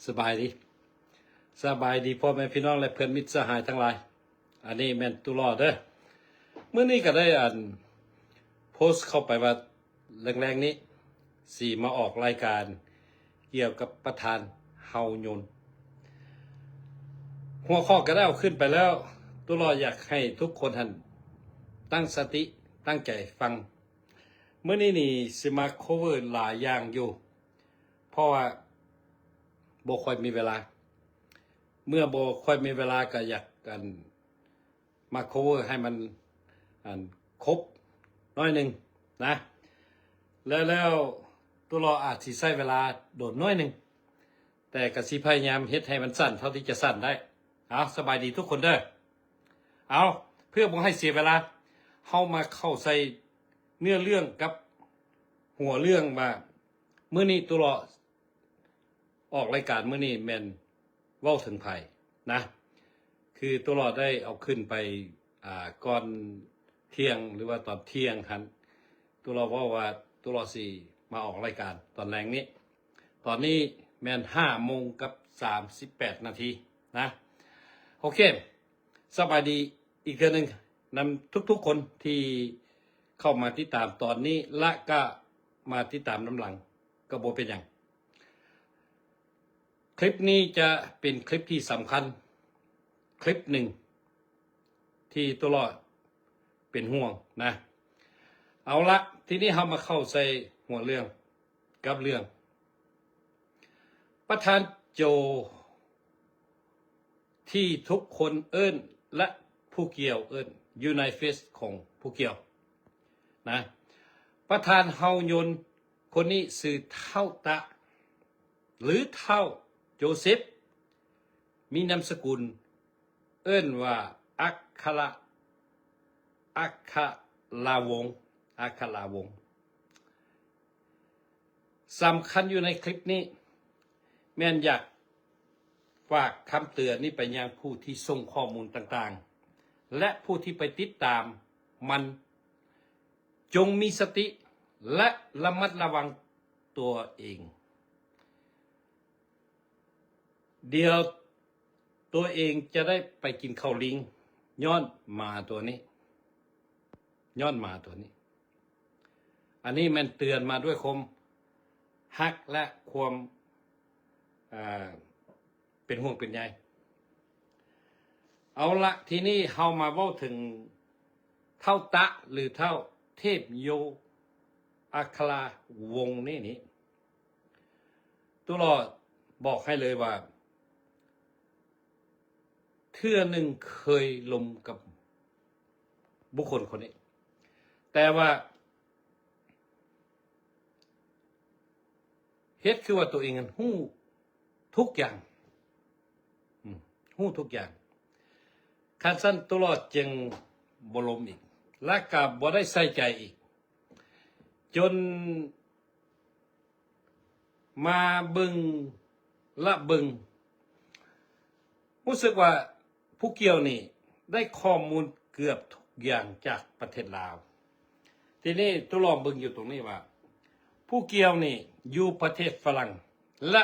สบายดีพ่อแม่พี่น้องและเพื่อนมิตรสหายทั้งหลายอันนี้แม่นตุลอเด้อเมื่อนี้ก็ได้โพสต์เข้าไปว่าแรงๆนี้สี่มาออกรายการเกี่ยวกับประธานเฮายนหัวข้อก็ได้เอาขึ้นไปแล้วตุลออยากให้ทุกคนตั้งสติตั้งใจฟังเมื่อนี้นี่สิมาโคเวอร์หลายอย่างอยู่เพราะว่าบ่ค่อยมีเวลาเมื่อบ่ค่อยมีเวลาก็อยากกันมาโคเวอร์ให้มันครบน้อยหนึ่งนะแล้วตัวเราอาจสิใช้เวลาโดดน้อยหนึ่งแต่ก็สิพยายามเฮ็ดให้มันสั้นเท่าที่จะสั้นได้เอาสบายดีทุกคนเด้อเอาเพื่อบ่ให้เสียเวลาเฮามาเข้าใส่เนื้อเรื่องกับหัวเรื่องว่ามื้อนี้ตัวเราออกรายการมื้อนี้แม่นเว้าถึงไผนะคือตัวเราได้เอาขึ้นไปก่อนเที่ยงหรือว่าตอนเที่ยงหันตัวเราว่าตัวเราสิมาออกรายการตอนแรงนี้ตอนนี้แม่น5:38 นาทีนะโอเคสบายดีอีกเทื่อนึงนำทุกๆคนที่เข้ามาติดตามตอนนี้และก็มาติดตามน้ำหลังก็บ่เป็นหยังคลิปนี้จะเป็นคลิปที่สำคัญคลิปหนึ่งที่ตัวรอดเป็นห่วงนะเอาละทีนี้เรามาเข้าใส่หัวเรื่องกับเรื่องประธานโจที่ทุกคนเอิ้นและผู้เกี่ยวเอิ้นอยู่ในเฟซของผู้เกี่ยวนะประธานเฮายนคนนี้ชื่อเท่าตะหรือเท่าโจเซฟมีนามสกุลเอิ้นว่าอัคคลาวงศ์สำคัญอยู่ในคลิปนี้แม่นอยากฝากคำเตือนนี้ไปยังผู้ที่ส่งข้อมูลต่างๆและผู้ที่ไปติดตามมันจงมีสติและระมัดระวังตัวเองเดี๋ยวตัวเองจะได้ไปกินข้าวลิงย้อนหมาตัวนี้อันนี้มันเตือนมาด้วยความฮักและความเป็นห่วงเป็นใยเอาละทีนี้เฮามาเว้าถึงเท่าตะหรือเท่าเทพโยอัคราวงศ์นี่ตัวรอบอกให้เลยว่าเทื่อหนึ่งเคยลมกับบุคคลคนนี้แต่ว่าเฮ็ดคือว่าตัวเองนั้นฮู้ทุกอย่างคันสั้นตัวรอดจึงบ่ลมอีกและก็บ่ได้ใส่ใจอีกจนมาเบิ่งรู้สึกว่าผู้เกี่ยวนี่ได้ข้อมูลเกือบทุกอย่างจากประเทศลาวทีนี้ตัวลองเบิ่งอยู่ตรงนี้ว่าผู้เกี่ยวนี่อยู่ประเทศฝรั่งและ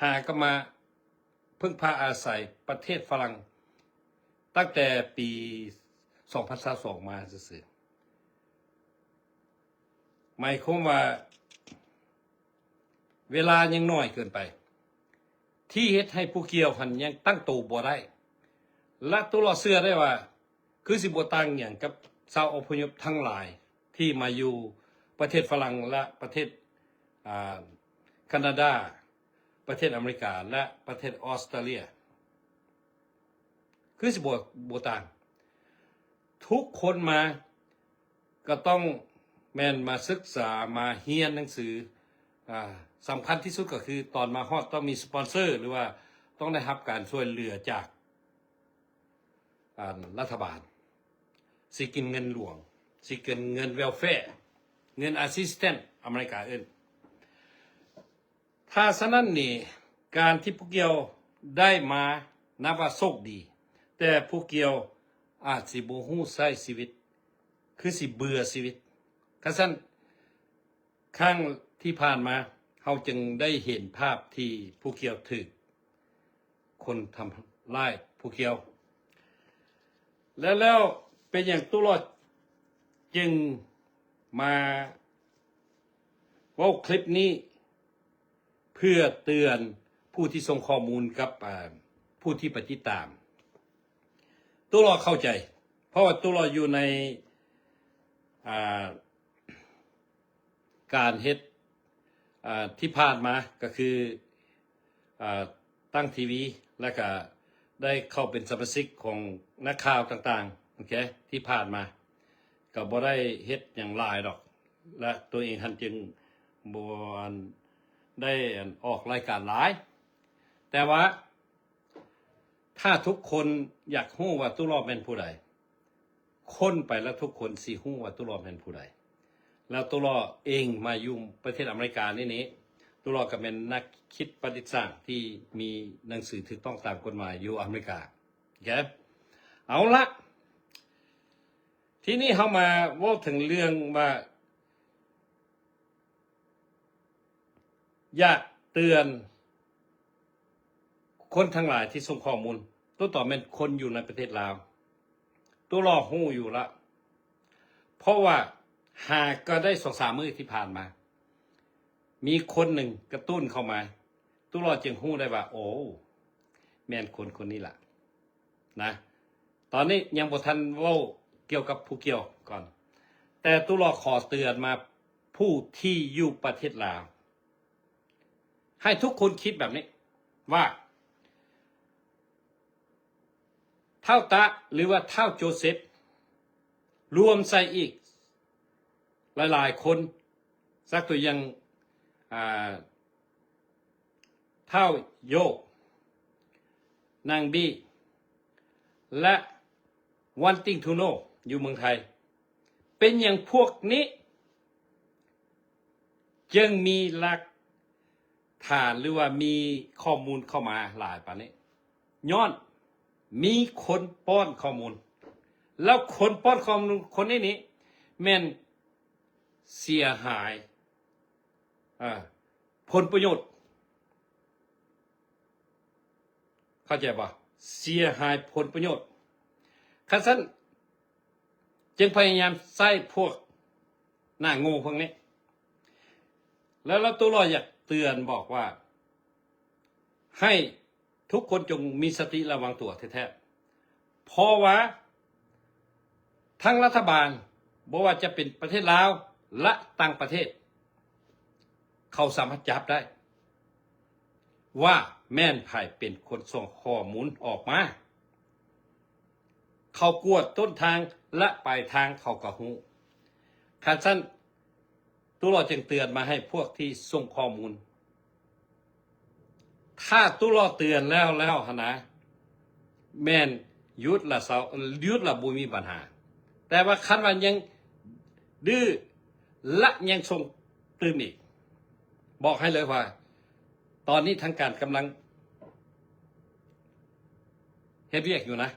หาก็มาพึ่งพาอาศัยประเทศฝรั่งตั้งแต่ปี2022มาซื่อหมายความว่าเวลายังน้อยเกินไปที่เฮ็ดให้ผู้เกี่ยวหันยังตั้งตัวบ่ได้และตัวเราเชื่อได้ว่าคือสิบ่ต่างอย่างกับชาวอพยพทั้งหลายที่มาอยู่ประเทศฝรั่งและประเทศแคนาดาประเทศอเมริกาและประเทศออสเตรเลียคือสิบ่ต่างทุกคนมาก็ต้องแม่นมาศึกษามาเรียนหนังสือสำคัญที่สุดก็คือตอนมาฮอดต้องมีสปอนเซอร์หรือว่าต้องได้รับการช่วยเหลือจากรัฐบาลสิกินเงินหลวงสิกินเงินเวลแฟร์เงิน assistant อเมริกาเอิ้นถ้าฉะนั้นนี่การที่ผู้เกี่ยวได้มานับว่าโชคดีแต่ผู้เกี่ยวอาจสิบ่ฮู้ใช้ชีวิตคือสิเบื่อชีวิตคันซั่นครั้งที่ผ่านมาเฮ เราจึงได้เห็นภาพที่ผู้เกี่ยวถึกคนทำร้ายผู้เกี่ยวแล้วเป็นอย่างตุลอดจึงมาว่าคลิปนี้เพื่อเตือนผู้ที่ส่งข้อมูลกับผู้ที่ปฏิตามตุลอดเข้าใจ เพราะว่าตุลอดอยู่ในการเฮ็ดที่ผ่านมาก็คือตั้งทีวีแล้วก็ได้เข้าเป็นสมาชิกของนักข่าวต่างๆโอเคที่ผ่านมาก็บ่ได้เฮ็ดอย่างหลายดอกและตัวเองหันจึงบ่ได้ออกรายการหลายแต่ว่าถ้าทุกคนอยากรู้ว่าตุลอดเป็นผู้ใดคนไปแล้วทุกคนสิรู้ว่าตุลอดเป็นผู้ใดแล้วตุลอดเองมาอยู่ประเทศอเมริกานี่ตุลอดก็เป็นนักคิดประดิษฐ์สร้างที่มีหนังสือถูกต้องตามกฎหมายอยู่อเมริกาโอเคเอาละทีนี้เฮามาเว้าถึงเรื่องว่าอยากเตือนคนทั้งหลายที่ส่งข้อมูลตัวต่อเป็นคนอยู่ในประเทศลาวตัวรอหู้อยู่ละเพราะว่าหากก็ได้2-3 มื้อที่ผ่านมามีคนหนึ่งกระตุ้นเข้ามาตัวรอจึงหู้ได้ว่าโอ้แม่นคนนี้ล่ะนะตอนนี้ยังบ่ทันเว้าเกี่ยวกับผู้เกี่ยวก่อนแต่ตัวรอขอเตือนมาผู้ที่อยู่ประเทศลาวให้ทุกคนคิดแบบนี้ว่าเท่าตะหรือว่าเท่าโจเซฟรวมใส่อีกหลายๆคนสักตัวอย่างเท่าโยกนางบี้และวันติงทูโนอยู่เมืองไทยเป็นอย่างพวกนี้จึงมีหลักฐานหรือว่ามีข้อมูลเข้ามาหลายปานนี้ย้อนมีคนป้อนข้อมูลแล้วคนป้อนข้อมูลคนนี้แม่นเสียหายผลประโยชน์เข้าใจป่ะเสียหายผลประโยชน์คันซั่นจึงพยายามใส่พวกหน้าโง่พวกนี้แล้วเราตัวเราอยากเตือนบอกว่าให้ทุกคนจงมีสติระวังตัวแท้ๆเพราะว่าทั้งรัฐบาลบ่ว่าจะเป็นประเทศลาวและต่างประเทศเขาสามารถจับได้ว่าแม่นไผเป็นคนส่งข้อมูลออกมาเขากวดต้นทางและปลายทางเขาก็ฮู้คันซั่นตัวเราจึงเตือนมาให้พวกที่ส่งข้อมูลถ้าตุลอเตือนแล้วนะแม่นยุดละบ่มีปัญหาแต่ว่าคันว่ายังดื้อและยังส่งตื่มอีกบอกให้เลยว่าตอนนี้ทางการกำลังเฮ็ดเวียกอยู่นะ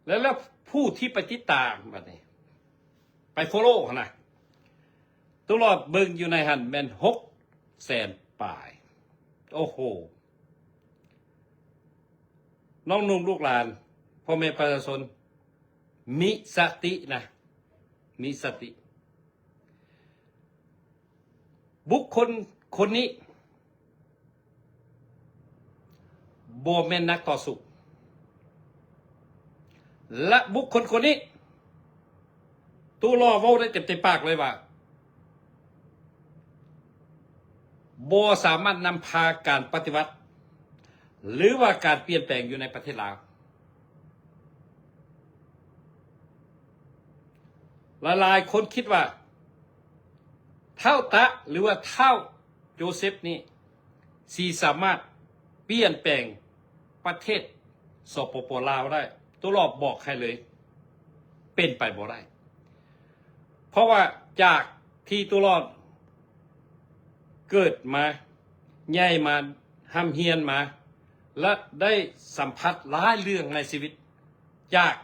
แล้วผู้ที่ไปติดตามบัดนี้ไปฟอลโล่นะตุลอดเบิ่งอยู่ในหันแม่น600,000 ป่ายโอ้โหน้องนุ่มลูกหลานพ่อแม่ประชาชนมีสตินะมีสติบุคคลคนนี้บ่แม่นนักต่อสู้และบุคคลคนนี้ตัวรอเว้าได้เต็มปากเลยว่าบ่สามารถนำพาการปฏิวัติหรือว่าการเปลี่ยนแปลงอยู่ในประเทศลาวหลายๆคนคิดว่าเท่าตะหรือว่าเท่าโจเซฟนี่สิสามารถเปลี่ยนแปลงประเทศสปป.ลาวได้ตัวรอบบอกให้เลยเป็นไปบ่ได้เพราะว่าจากที่ตัวรอดเกิดมาใหญ่มาห้ำเฮียนมาและได้สัมผัสหลายเรื่องในชีวิตจาก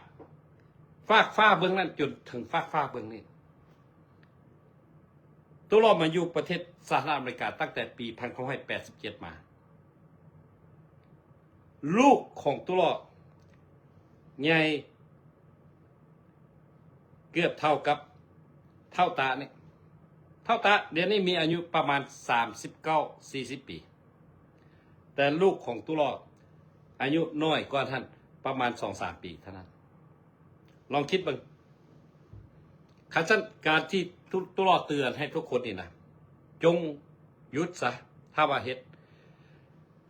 ฟากฟ้าเบื้องนั้นจนถึงฟากฟ้าเบื้องนี้ ตุลอมาอยู่ประเทศสหรัฐอเมริกาตั้งแต่ปี1987มาลูกของตุลอใหญ่เกือบเท่ากับเท่าตาเนี่ยเท่าตาเดี๋ยวนี้มีอายุประมาณ39-40 ปีแต่ลูกของตุลออายุน้อยกว่าท่านประมาณ 2-3 ปีเท่านั้นลองคิดบ้างขันการที่ตุลอเตือนให้ทุกคนนี่นะจงหยุดซะถ้าว่าเฮ็ด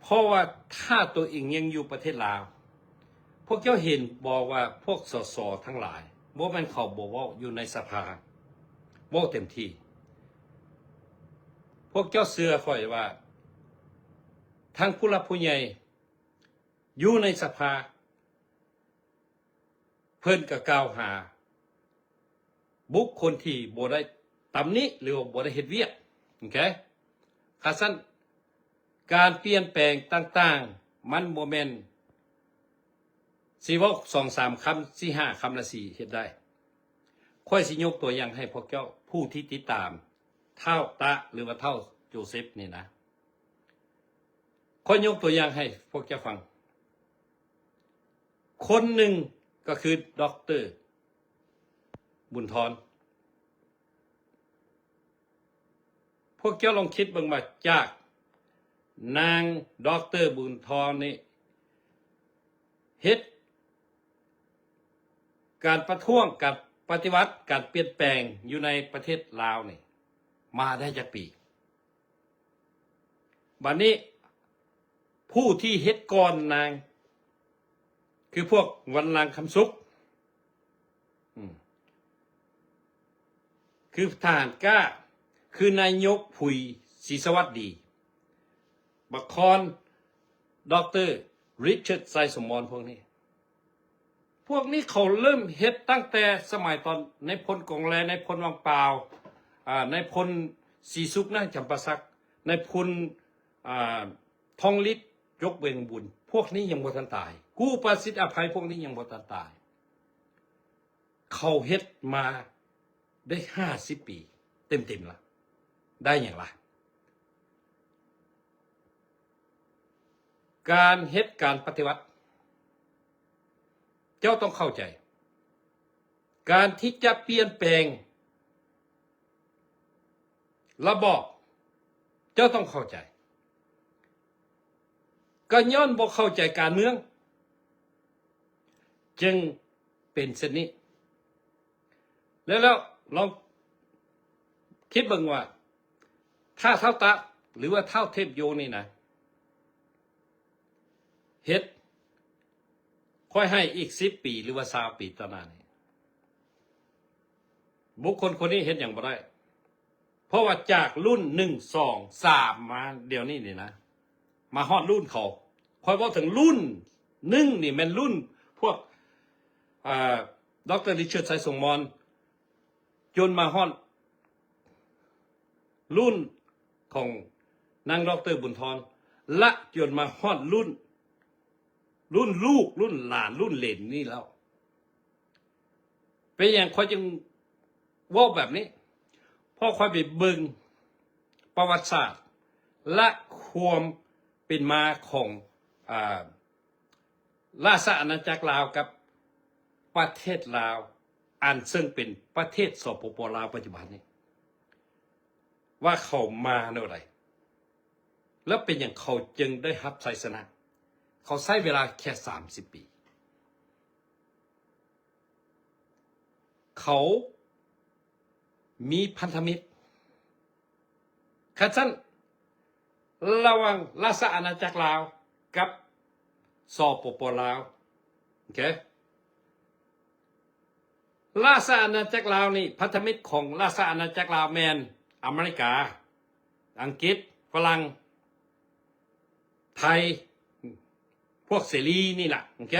เพราะว่าถ้าตัวเองยังอยู่ประเทศลาวพวกเจ้าเห็นบอกว่าพวกสสทั้งหลายบ่แม่นเขาบอกว่าอยู่ในสภาบ่เต็มที่พวกเจ้าเชื่อค่อยว่าทั้งผู้หลักผู้ใหญ่อยู่ในสภาเพิ่นก็กล่าวหาบุคคลที่บ่ได้ตำหนิหรือบ่ได้เฮ็ดเวียกโอเคคันซั่นการเปลี่ยนแปลงต่างๆมันบ่แม่นสิเว้า 2-3 คำ 4-5 คำละ4เฮ็ดได้ค่อยสิยกตัวอย่างให้พวกเจ้าผู้ที่ติดตามเท่าตะหรือว่าเท่าโจเซฟนี่นะค่อยยกตัวอย่างให้พวกเจ้าฟังคนหนึ่งก็คือด็อกเตอร์บุญธรพวกเจ้าลองคิดบ้างว่าจากนางด็อกเตอร์บุญธรนี่เฮ็ดการประท้วงการปฏิวัติการเปลี่ยนแปลงอยู่ในประเทศลาวนี่มาได้จักปีบัดนี้ผู้ที่เฮ็ดก่อนนางคือพวกวันลังคำสุขคือทหารกล้าคือนายกผุยศรีสวัสดีบักคอนดร.ริชาร์ดไซสมรพวกนี้เขาเริ่มเฮ็ดตั้งแต่สมัยตอนในพลกองแลในพลวังเปล่าในพลศรีสุขนะจำปาสักในพลทองฤทธิ์ยกเวงบุญพวกนี้ยังบ่ทันตายกู้ประสิทธิ์อภัยพวกนี้ยังบ่ทันตายเขาเฮ็ดมาได้50 ปีเต็มๆละได้อย่างไรการเฮ็ดการปฏิวัติเจ้าต้องเข้าใจการที่จะเปลี่ยนแปลงระบอบเจ้าต้องเข้าใจก็ย้อนบ่เข้าใจการเมืองจึงเป็นเช่นนี้แล้วลองคิดเบิ่งว่าถ้าเท่าตะหรือว่าเท่าเทพโยนี่นะเฮ็ดค่อยให้อีก10 ปีหรือว่า20 ปีต่อหน้านี้บุคคลคนนี้เฮ็ดอย่างบ่ได้เพราะว่าจากรุ่น1 2 3มาเดี๋ยวนี้นี่นะมาฮอดรุ่นเขาค่อยเว้าถึงรุ่น1นี่แม่นรุ่นพวกดร.ริชาร์ดไซสมรจนมาฮอดรุ่นของนางดร.บุญธรและจนมาฮอดรุ่นลูกรุ่นหลานรุ่นเหลนนี่แล้วเป็นอย่างค่อยจึงว่าแบบนี้เพราะค่อยไปเบิ่งประวัติศาสตร์และความเป็นมาของราชอาณาจักรลาวกับประเทศลาวอันซึ่งเป็นประเทศสปป.ลาวปัจจุบันนี้ว่าเขามาเมื่อไรแล้วเป็นอย่างเขาจึงได้รับชัยชนะเขาใช้เวลาแค่30 ปีเขามีพันธมิตรขันสั้นระหว่างราชอาณาจักรลาวกับสปป.ลาวโอเคราชอาณาจักรลาวนี่พันธมิตรของราชอาณาจักรลาวแมนอเมริกาอังกฤษฝรั่งไทยพวกเสรีนี่แหละโอเค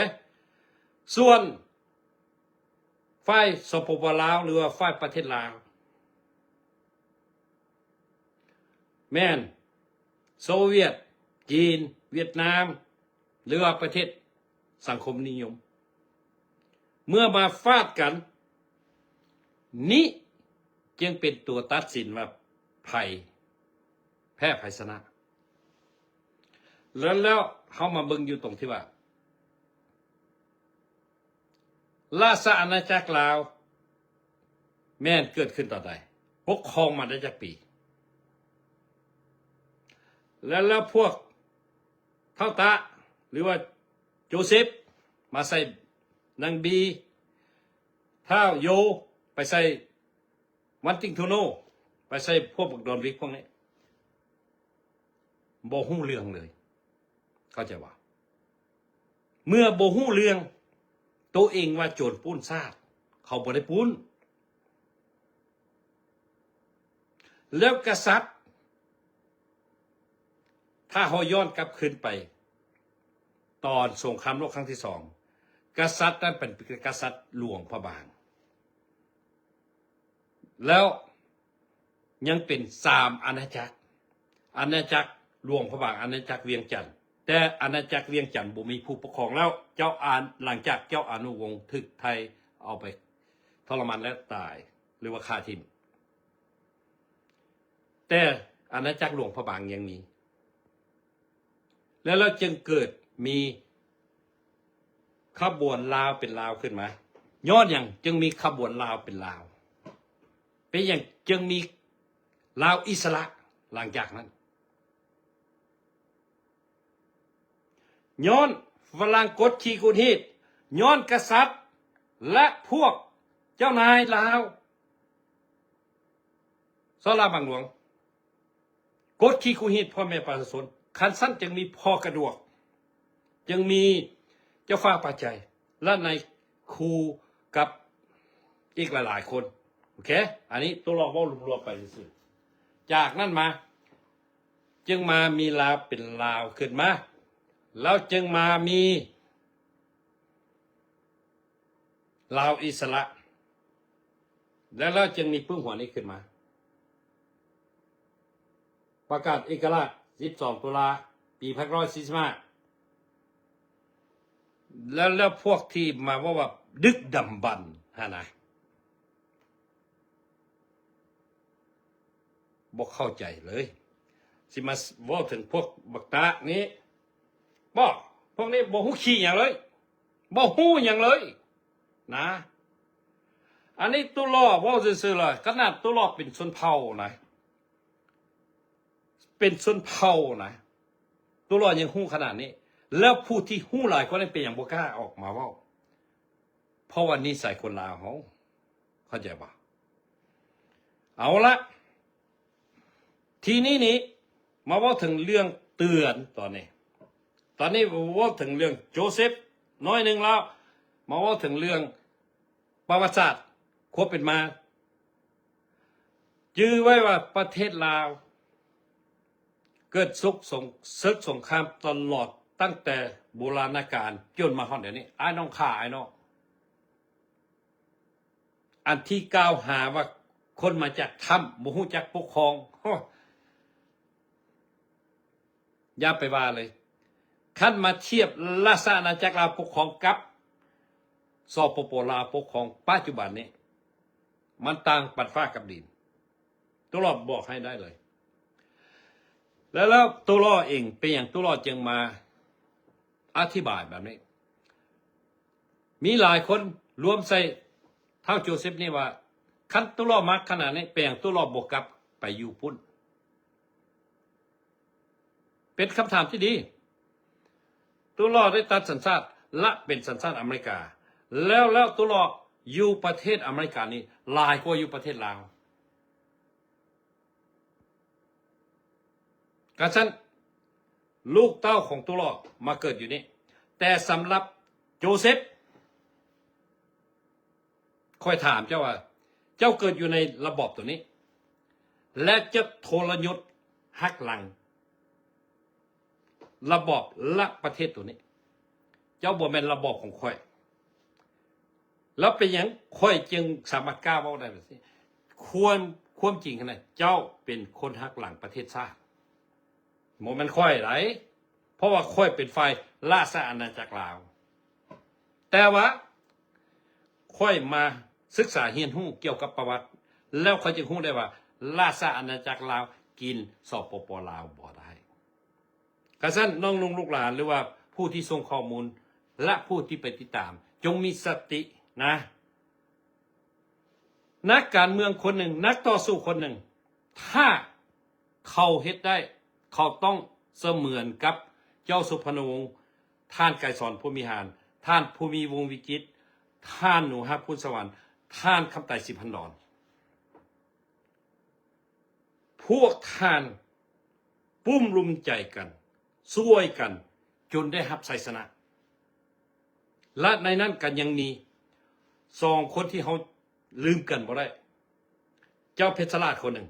ส่วนฝ่ายสปป.ลาวหรือว่าฝ่ายประเทศลาวแม่นโซเวียตจีนเวียดนามหรือว่าประเทศสังคมนิยมเมื่อมาฟาดกันนี้จึงเป็นตัวตัดสินว่า ภัยแพ้ภัยชนะแล้วเขามาเบิ่งอยู่ตรงที่ว่าราชอาณาจักรลาวแม่นเกิดขึ้นต่อใดปกครองมาได้จากปีแล้วพวกเท่าตะหรือว่าโจเซฟมาใส่นางบีท้าวโยไปใส่วันติงทูโนไปใส่พวกบักดอนวิกพวกนี้บ่ฮู้เรื่องเลยเข้าใจว่าเมื่อบ่ฮู้เรื่องตัวเองว่าโจรปุ้นซาดเขาบ่ได้ปุ้นแล้วกษัตริย์ถ้าเขาย้อนกลับขึ้นไปตอนสงครามโลกครั้งที่2กษัตริย์นั้นเป็นกษัตริย์หลวงพระบางแล้วยังเป็น3อาณาจักรอาณาจักรหลวงพระบางอาณาจักรเวียงจันทร์แต่อาณาจักรเวียงจันทร์บ่มีผู้ปกครองแล้วเจ้าหลังจากเจ้าอนุวงศ์ถึกไทยเอาไปทรมานและตายหรือว่าฆ่าทิ่มแต่อาณาจักรหลวงพระบางยังมีแล้วจึงเกิดมีขบวนลาวเป็นลาวขึ้นมาย้อนอย่างจึงมีขบวนลาวเป็นลาวเป็นอย่างจึงมีลาวอิสระหลังจากนั้นย้อนฝรั่งกดขี่กุฮีดย้อนกษัตริย์และพวกเจ้านายลาวสลาบางหลวงกดขี่กุฮีดพ่อแม่ประชาชนคันสั้นจึงมีพ่อกระดวกจึงมีเจ้าฟ้าปัจจัยและในครูกับอีกหลายๆคนโอเคอันนี้ตัวเราว่ารวมๆไปสิจากนั้นมาจึงมามีลาวเป็นลาวขึ้นมาแล้วจึงมามีลาวอิสระแล้วจึงมีปึ้งหัวนี้ขึ้นมาประกาศเอกราช12 ตุลาปี1945แล้วพวกที่มาว่าดึกดำบรรพ์นะบอกเข้าใจเลยสิมาว่าถึงพวกบักตานี้บอกพวกนี้บอกหูขี้อย่างเลยบอกหูอย่างเลยนะอันนี้ตุลอว่าซื่อๆเลยขนาดตุลอเป็นชนเผ่านะเป็นชนเผ่านะตุลอยังหูขนาดนี้แล้วผู้ที่หูหลายคนนั้นเป็นอย่างบ่กล้าออกมาว่าเพราะวันนี้ใส่คนลาวเขาเข้าใจปะเอาละทีนี้มาว่าถึงเรื่องเตือนตอนนี้ว่าถึงเรื่องโจเซฟน้อยหนึ่งแล้วมาว่าถึงเรื่องประวัติศาสตร์ควบเป็นมายื้อไว้ว่าประเทศลาวเกิดศึกสงครามตลอดตั้งแต่โบราณกาลจนมาฮอดเดี๋ยวนี้ไอ้น้องข่าไอ้น้องอันที่กล่าวหาว่าคนมาจากถ้ำบ่ฮู้จักปกครองอย่าไปว่าเลยขั้นมาเทียบราชอาณาจักรลาวปกครองกับสปป.ลาวปกครองปัจจุบันนี้มันต่างปัดฟ้ากับดินตัวรอบอกให้ได้เลยแล้วตัวรอเองเป็นอย่างตัวรอจึงมาอธิบายแบบนี้มีหลายคนรวมใส่เท่าโจเซฟนี่ว่าขั้นตัวรอมาขนาดนี้เป็นอย่างตัวรอบวกกับไปอยู่พุ่นเป็นคำถามที่ดีตัวรอได้ตัดสัญชาติและเป็นสัญชาติอเมริกาแล้วตัวรออยู่ประเทศอเมริกานี่หลายกว่าอยู่ประเทศลาวกระชั้นลูกเต้าของตัวรอมาเกิดอยู่นี่แต่สำหรับโจเซฟค่อยถามเจ้าว่าเจ้าเกิดอยู่ในระบอบตัวนี้และจะทรยศหักหลังระบอบและประเทศตัวนี้เจ้าบ่แม่นระบอบของค่อยแล้วเป็นอย่างค่อยจึงสามารถกล้าเว้าได้แบบนี้ความจริงขนาดเจ้าเป็นคนหักหลังประเทศชาติโมมันค่อยไหลเพราะว่าค่อยเป็นฝ่ายราชอาณาจักรลาวแต่ว่าค่อยมาศึกษาเรียนรู้เกี่ยวกับประวัติแล้วค่อยจึงรู้ได้ว่า ราชอาณาจักรลาวกินสปปลาวบ่ได้กระสั้นน้องลุงลูกหลานหรือว่าผู้ที่ส่งข้อมูลและผู้ที่ไปติดตามจงมีสตินะนักการเมืองคนหนึ่งนักต่อสู้คนหนึ่งถ้าเขาเฮ็ดได้เขาต้องเสมือนกับเจ้าสุพรรณวงศ์ท่านไกรสอนภูมิหารท่านภูมิวงศ์วิจิตรท่านหนูฮับพุทธสวรรค์ท่านคำไต่สิพันดอนพวกท่านปุ้มรุมใจกันช่วยกันจนได้รับชัยชนะและในนั้นกันยังมีสองคนที่เขาลืมกันบ่ได้เจ้าเพชรราชคนหนึ่ง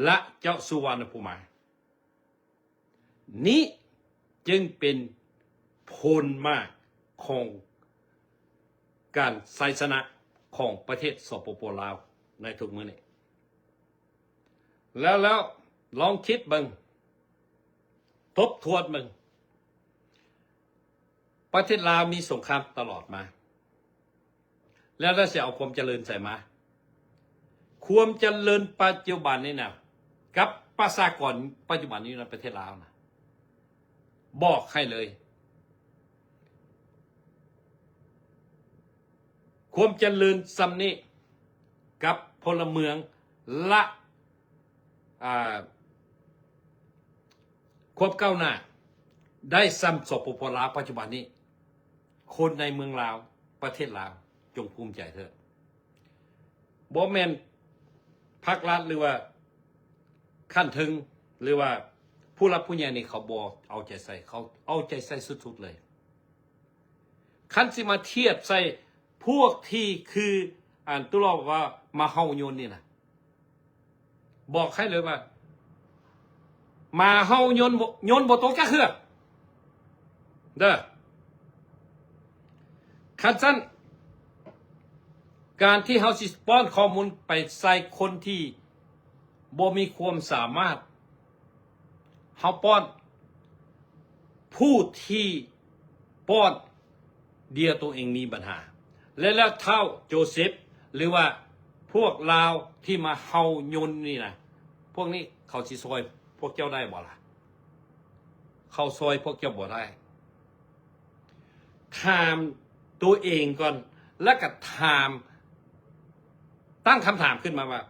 และเจ้าสุวรรณภูมินี้จึงเป็นผลมากของการชัยชนะของประเทศสปปลาวในทุกมื้อนี้แล้วลองคิดเบิ่งทบทวนเบิ่งประเทศลาวมีสงครามตลอดมาแล้วเราจะเอาความเจริญใส่มาความเจริญปัจจุบันนี่นะกับประชากรปัจจุบันนี้ในประเทศลาวนะบอกให้เลยความเจริญซ้ำนี้กับพลเมืองและความก้าวหน้าได้ซ้ำสปปลาวปัจจุบันนี้คนในเมืองลาวประเทศลาวจงภูมิใจเถอะบ่แม่นภาครัฐหรือว่าขั้นถึงหรือว่าผู้รับผู้ใหญ่นี่เขาบ่เอาใจใส่เขาเอาใจใส่สุดๆเลยคันสิมาเทียบใส่พวกที่คือตุลาว่ามาเฮาโยนนี่นะบอกให้เลยว่ามาเฮาโยนบ่ตกจักเทื่อเด้อคันซั่นการที่เฮาสิป้อนข้อมูลไปใส่คนที่บ่มีความสามารถเฮาป้อนผู้ที่ป้อนเดียวตัวเองมีปัญหาแล้วเท่าโจเซฟหรือว่าพวกลาวที่มาเฮายนนี่นะพวกนี้เขาสิซอยพวกเจ้าได้บ่ล่ะเขาซอยพวกเจ้าบ่ได้ถามตัวเองก่อนแล้วก็ถามตั้งคำถามขึ้นมาว่า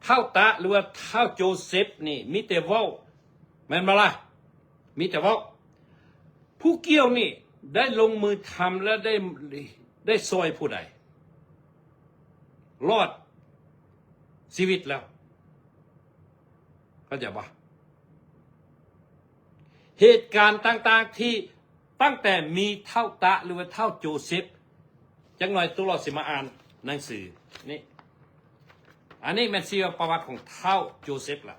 เท่าตะหรือว่าเท่าโจเซฟนี่มีแต่เว้าแม่นบ่ล่ะมีแต่เว้าผู้เกี่ยวนี่ได้ลงมือทำและได้ซอยผู้ใดรอดชีวิตแล้วเข้าใจปะเหตุการณ์ต่างๆที่ตั้งแต่มีเท่าตะหรือว่าเท่าโจเซฟจังหน่อยตัวเราสิมาอ่านหนังสือนี่อันนี้มันชื่อประวัติของเท่าโจเซฟล่ะ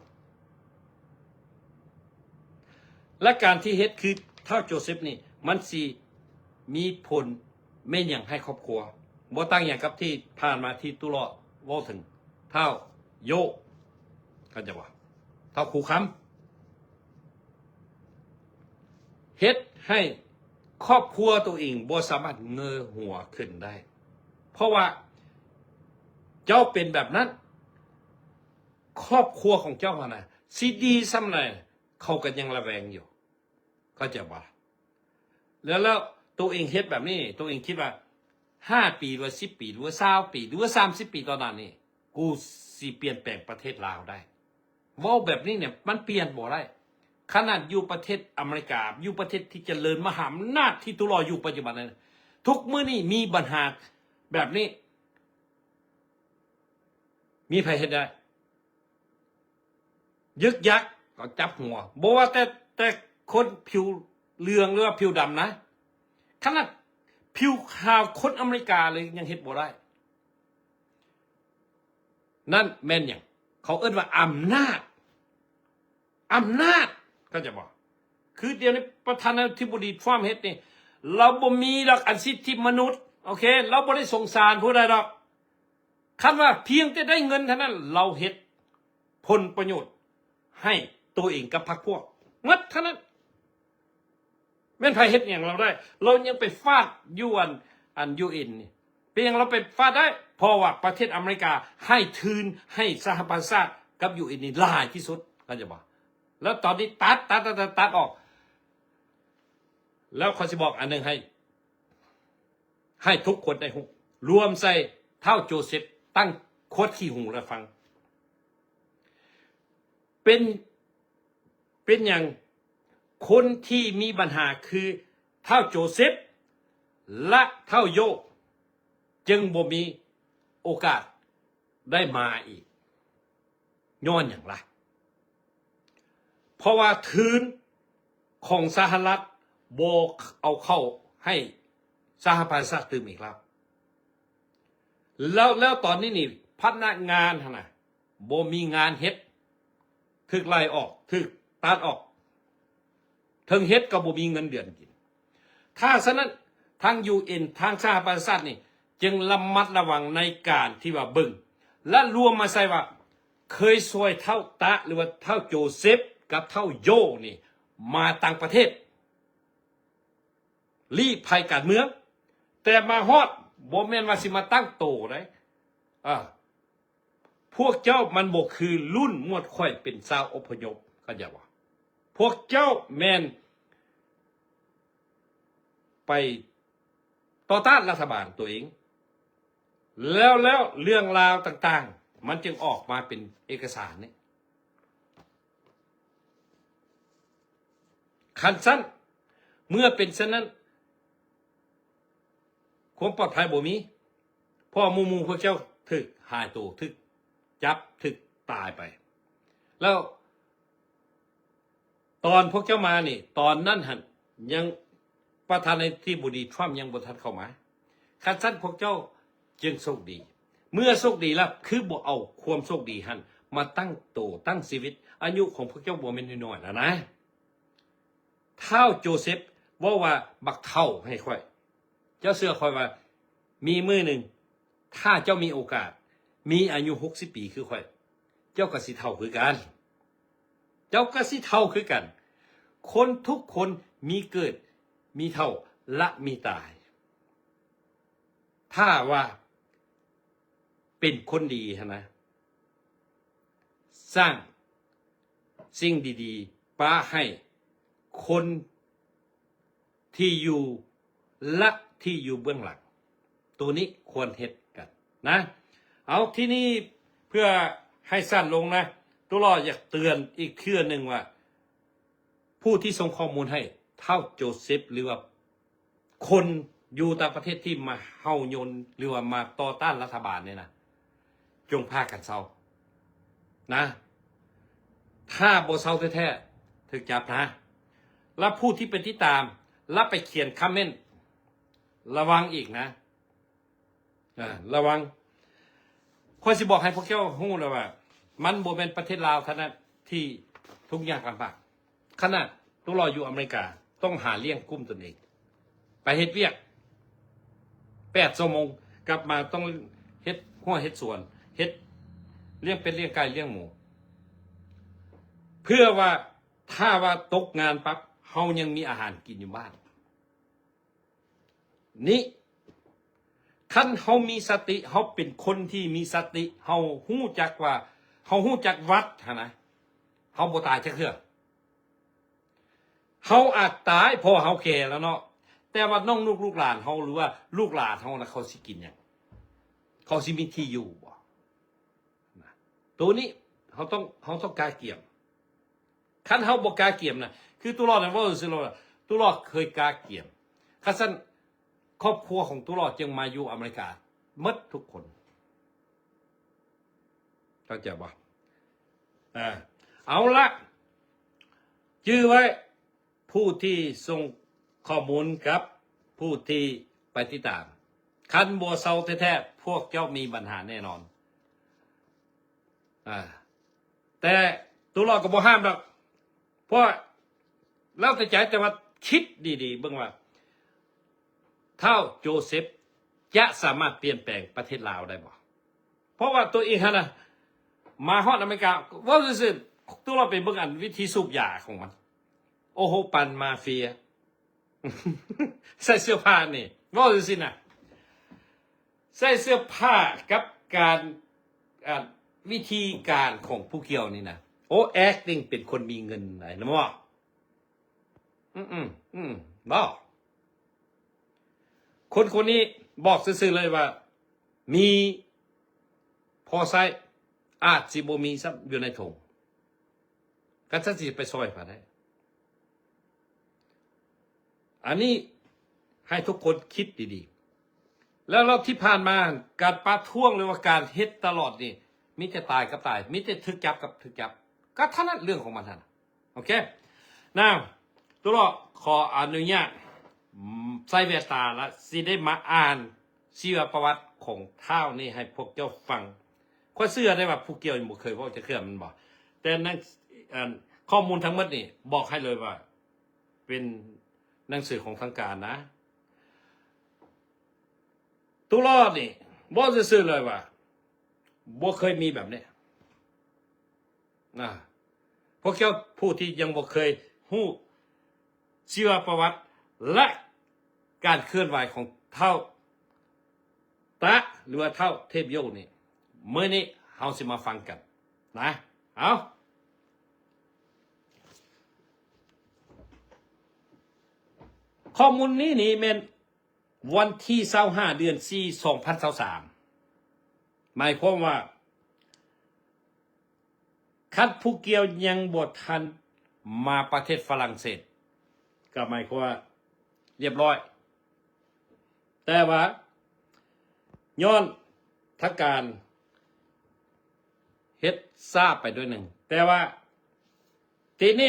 และการที่เฮ็ดคือเท่าโจเซฟนี่มันสิมีผลไม่อย่างให้ครอบครัวบ่ตั้งอย่างกับที่ผ่านมาที่ตุลาเว้าถึงเท่าโยเข้าใจบ่เท่าครูคำเฮ็ดให้ครอบครัวตัวเองบ่สามารถเงยหัวขึ้นได้เพราะว่าเจ้าเป็นแบบนั้นครอบครัวของเจ้าน่ะสิดีซ้ำไหนเขาก็ยังระแวงอยู่เข้าใจบ่แล้วตัวเองเฮ็ดแบบนี้ตัวเองคิดว่า5 ปีหรือ10 ปีหรือว่า20 ปีหรือว่า30 ปีตอนนั้นนี่กูสิเปลี่ยนแปลงประเทศลาวได้เว้าแบบนี้เนี่ยมันเปลี่ยนบ่ได้ขนาดอยู่ประเทศอเมริกาอยู่ประเทศที่เจริญมหาอำนาจที่ตุลออยู่ปัจจุบันนั้นทุกมื้อนี้มีปัญหาแบบนี้มีใครเฮ็ดได้ยึกยักก็จับหัวบ่ว่าแต่คนผิวเหลืองหรือว่าผิวดำนะขนาดผิวขาวคนอเมริกาเลยยังเฮ็ดบ่ได้นั่นแม่นหยังเขาเอิ้นว่าอำนาจก็จะบอกคือเดี๋ยวนี้ประธานาธิบดีทรัมป์เฮ็ดนี่เราบ่มีหรอกอันสิทธิมนุษย์โอเคเราบ่ได้สงสารผู้ใดหรอกคันว่าเพียงแต่ได้เงินเท่านั้นเราเฮ็ดผลประโยชน์ให้ตัวเองกับพรรคพวกหมดเท่านั้นแม่นไผเฮ็ดหยังเราได้เรายังไปฟาดอยู่อัน UN นี่เป็นหยังเราไปฟาดได้ เพราะว่าประเทศอเมริกาให้ทืนให้สหประชาชาติกับยูเอ็นนี่หลายที่สุดก็จะบอกแล้วตอนนี้ตัดออกแล้วเขาจะบอกอันหนึ่งให้ทุกคนได้หูรวมใส่เท่าโจเซฟตั้งโคตรขี้หูแล้วฟังเป็นอย่างคนที่มีปัญหาคือเท่าโจเซฟและเท่าโยจึงบ่มีโอกาสได้มาอีกย้อนอย่างไรเพราะว่าทืนของสหรัฐโบเอาเข้าให้สหประชาชาติตื่มอีกแล้วตอนนี้นี่พนักงานนะโบมีงานเฮ็ดถึกไล่ออกถึกตัดออกถึงเฮ็ดก็บ่มีเงินเดือนกินถ้าฉะนั้นทางยูเอ็นทางสหประชาชาตินี่จึงระมัดระวังในการที่ว่าเบิ่งและรวมมาใส่ว่าเคยซวยเท่าตะหรือว่าเท่าโจเซฟกับเท่าโยนี่มาต่างประเทศรีภัยการเมืองแต่มาฮอดบ่แม่นว่าสิมาตั้งโตได้พวกเจ้ามันบ่คือรุ่นมวดค่อยเป็นชาวอพยพก็อย่าว่าพวกเจ้าแม่นไปต่อต้านรัฐบาลตัวเองแล้วเรื่องราวต่างๆมันจึงออกมาเป็นเอกสารนี่คันสั้นเมื่อเป็นเช่นนั้นความปลอดภัยบ่มีพ่อมูพวกเจ้าถึกหายตัวถึกจับถึกตายไปแล้วตอนพวกเจ้ามานี่ตอนนั้นหันยังประธานาธิบดีทรัมป์ยังบ่ทันเข้ามาคันสั้นพวกเจ้าจึงโชคดีเมื่อโชคดีแล้วคือบ่เอาความโชคดีหันมาตั้งโตตั้งชีวิตอายุของพวกเจ้าบ่แม่นน้อยๆแล้วนะเท่าโจเซฟว่าบักเท่าให้ค่อยเจ้าเสื้อคอยว่ามีมือหนึ่งถ้าเจ้ามีโอกาสมีอายุ60 ปีคือค่อยเจ้าก็สิเท่าคือกันเจ้าก็สิเท่าคือกันคนทุกคนมีเกิดมีเท่าและมีตายถ้าว่าเป็นคนดีนะสร้างสิ่งดีๆป้าให้คนที่อยู่และที่อยู่เบื้องหลังตัวนี้ควรเฮ็ดกันนะเอาที่นี่เพื่อให้สั้นลงนะตัวรออยากเตือนอีกเทื่อหนึ่งว่าผู้ที่ส่งข้อมูลให้เท่าโจเซฟหรือว่าคนอยู่ต่างประเทศที่มาเฮายนหรือว่ามาต่อต้านรัฐบาลเนี่ยนะจงพากันเศร้านะถ้าบ่เศร้าแท้ๆถึกจับนะแล้วผู้ที่เป็นที่ตามแล้วไปเขียนคอมเมนต์ระวังอีกนะระวังข้อยสิบอกให้พวกเจ้าฮู้แล้วว่ามันบ่เป็นประเทศลาวเท่านั้นที่ทุกอย่างลำบากขนาดตัวรออยู่อเมริกาต้องหาเลี้ยงกุ้มตนเองไปเฮ็ดเวียก8 ชั่วโมงกลับมาต้องเฮ็ดหัวเฮ็ดสวนเฮ็ดเลี้ยงเป็ดเลี้ยงไก่เลี้ยงหมูเพื่อว่าถ้าว่าตกงานปั๊บเฮายังมีอาหารกินอยู่บ้านนี่คันเฮามีสติเฮาเป็นคนที่มีสติเฮาฮู้จักว่าเฮาฮู้จักวัดนะเฮาบ่ตายจักเทื่อเฮาอาจตายเพราะเฮาแก่แล้วเนาะแต่ว่าน้องลูกหลานเฮาหรือว่าลูกหลานเฮานะเขาสิกินหยังเขาสิมีที่อยู่บ่ตัวนี้เฮาต้องกล้าเกี่ยมคันเฮาบ่กล้าเกี่ยมนะคือตัวรอดนะว่าซื่อๆตัวรอดเคยกล้าเกี่ยมคันซั่นครอบครัวของตัวรอดจึงมาอยู่อเมริกาหมดทุกคนเข้าใจบ่เอาละชื่อไว้ผู้ที่ส่งข้อมูลกับผู้ที่ไปติดตามคันบ่เซาแท้ๆพวกเจ้ามีปัญหาแน่นอนแต่ตัวรอดก็บ่ห้ามหรอกเพราะแล้วแต่ใจแต่ว่าคิดดีๆเบิ่งว่าเท่าโจเซฟจะสามารถเปลี่ยนแปลงประเทศลาวได้บ่เพราะว่าตัวเองนะมาฮอดอเมริกาว่าซื่อๆตัวเราไปเบิ่งอันวิธีสูบยาของมันโอ้โหปันมาเฟียใส่เสื้อผ้านี่ว่าซื่อๆนะ ใส่เสื้อผ้ากับการวิธีการของผู้เกี่ยวนี่นะโอ้แอคติ้งเป็นคนมีเงินไหนนะมั้งบอกคนนี้บอกซื่อๆเลยว่ามีพอใส่อาจสิบ่มีซ้ำอยู่ในถุงก็จะสิไปซอยผ่าได้อันนี้ให้ทุกคนคิดดีๆแล้วเราที่ผ่านมาการประท้วงหรือว่าการเฮ็ดตลอดนี่มิจะตายกับตายมิจะถึกจับกับถึกจับก็เท่านั้นเรื่องของมันท่านโอเคnowตัวเราขออนุญาตใส่แว่นตาและสิได้มาอ่านชีวประวัติของเท้านี่ให้พวกเจ้าฟังข้อเชื่อได้ว่าผู้เกี่ยวยังบ่เคยว่าจะเคลื่อนมันบอกแต่นั่นข้อมูลทั้งหมดนี่บอกให้เลยว่าเป็นหนังสือของทางการนะตัวรอดนี่บอกซื่อเลยว่าบ่เคยมีแบบนี้พวกเจ้าผู้ที่ยังบ่เคยฮู้ชีวประวัติและการเคลื่อนไหวของเท่าตะหรือว่าเท่าเทพโยนี่เมื่อนี้เราสิมาฟังกันนะเอาข้อมูลนี้นี่เป็นวันที่25เดือน4 2023หมายความว่าคัดผู้เกี่ยวยังบ่ทันมาประเทศฝรั่งเศสก็หมายความว่าเรียบร้อยแต่ว่าย้อนทักการเฮ็ดทราบไปด้วยหนึ่งแต่ว่าทีนี้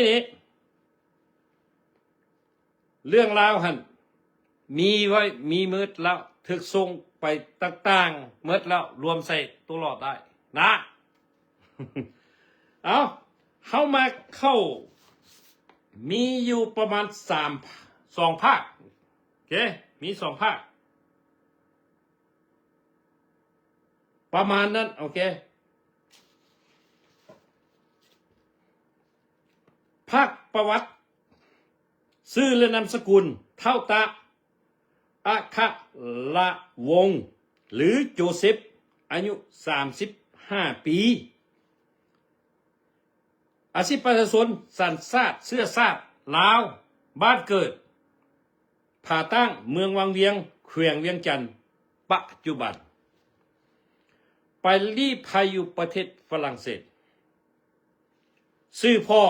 เรื่องราวหันมีไว้มีมืดแล้วถึกส่งไปต่างๆมืดแล้วรวมใส่ตัวรอดได้นะ เอาเข้ามาเข้ามีอยู่ประมาณ2 ภาคโอเคมี2 ภาคประมาณนั้นโอเคภาคประวัติชื่อและนามสกุลเท่าตะอัคระวงศ์หรือโจเซฟอายุ35 ปีอาชีพประชาชนสัญชาติเชื้อชาติลาวบ้านเกิดผ่าตั้งเมืองวังเวียงแขวงเวียงจันทร์ปัจจุบันไปลี้ภัยอยู่ประเทศฝรั่งเศสชื่อพ่อ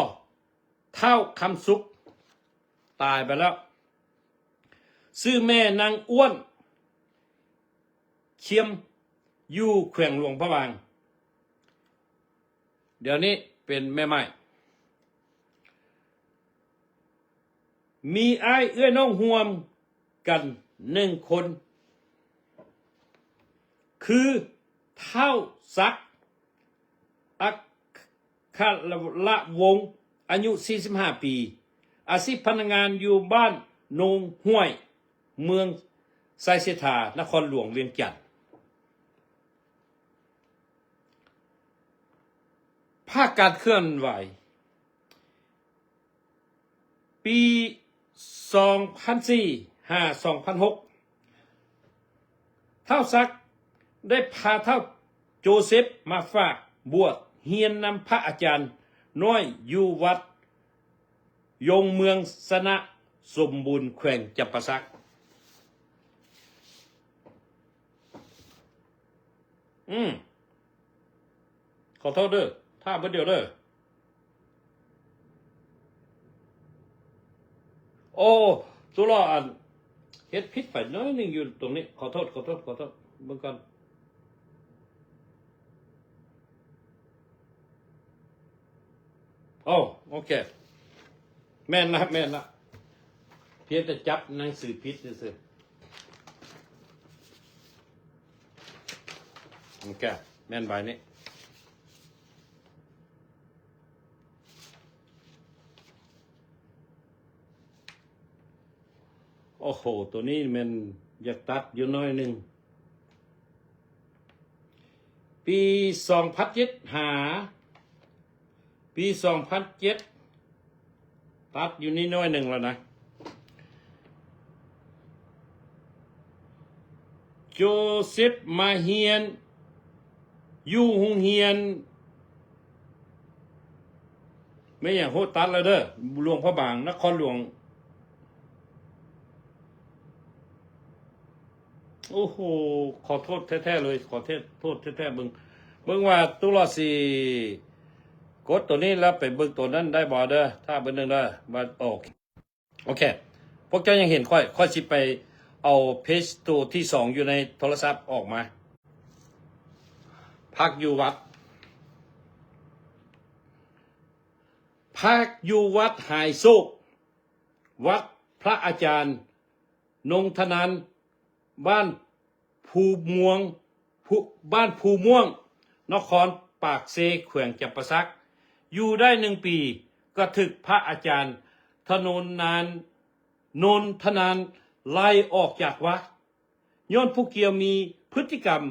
เท่าคำสุขตายไปแล้วชื่อแม่นางอ้วนเขียมอยู่แขวงหลวงพระบางเดี๋ยวนี้เป็นแม่ไม้มีอ้ายเอื้อน้องห่วมกัน1 คนคือเท่าศักดิ์อัคระวงศ์อายุ45 ปีอาชีพพนักงานอยู่บ้านโนงห้วยเมืองไซเซธานครหลวงเวียงจันทร์ภาคการเคลื่อนไหวปี2004 2006เท่าศักดิ์ได้พาเท่าโจเซฟมาฝากบวชเฮียนนำพระอาจารย์น้อยอยู่วัดยงเมืองสนะสมบูรณ์แขวงจำปาสักขอโทษเด้อถ้าเพิ่นเดียวเด้อโอ้ตัวละอันเฮ็ดผิดไปน้อยหนึงอยู่ตรงนี้ขอโทษเบิ่งก่อนโอ้โอเคแม่นละเพียงแต่จับหนังสือผิดซื่อๆโอเคแม่นใบนี้โอ้โหตัวนี้มันอยากตัดอยู่น้อยหนึ่งปี2007ปี2007ตัดอยู่นี่น้อยหนึ่งแล้วนะ โจเซฟมาเฮียนอยู่โรงเรียนไม่อย่างโหดตัดแล้วเด้อหลวงพระบางนครหลวงโอ้โหขอโทษแท้ๆเลยขอโทษแท้ๆเบิ่งว่าตุลาสีกดตัวนี้แล้วไปเบิ่งตัวนั้นได้บ่เด้อถ้าเบิ่งนึงเด้อมาโอเคพวกเจ้ายังเห็นค่อยสิไปเอาเพจตัวที่2อยู่ในโทรศัพท์ออกมาพักอยู่วัดหายโศกวัดพระอาจารย์นงธนันบ้านภูม่วงนครปากเซแขวงจำปาสักอยู่ได้1 ปีก็ถึกพระอาจารย์นนทนานไล่ออกจากวัดย้อนผู้เกี่ยวมีพฤติกรรม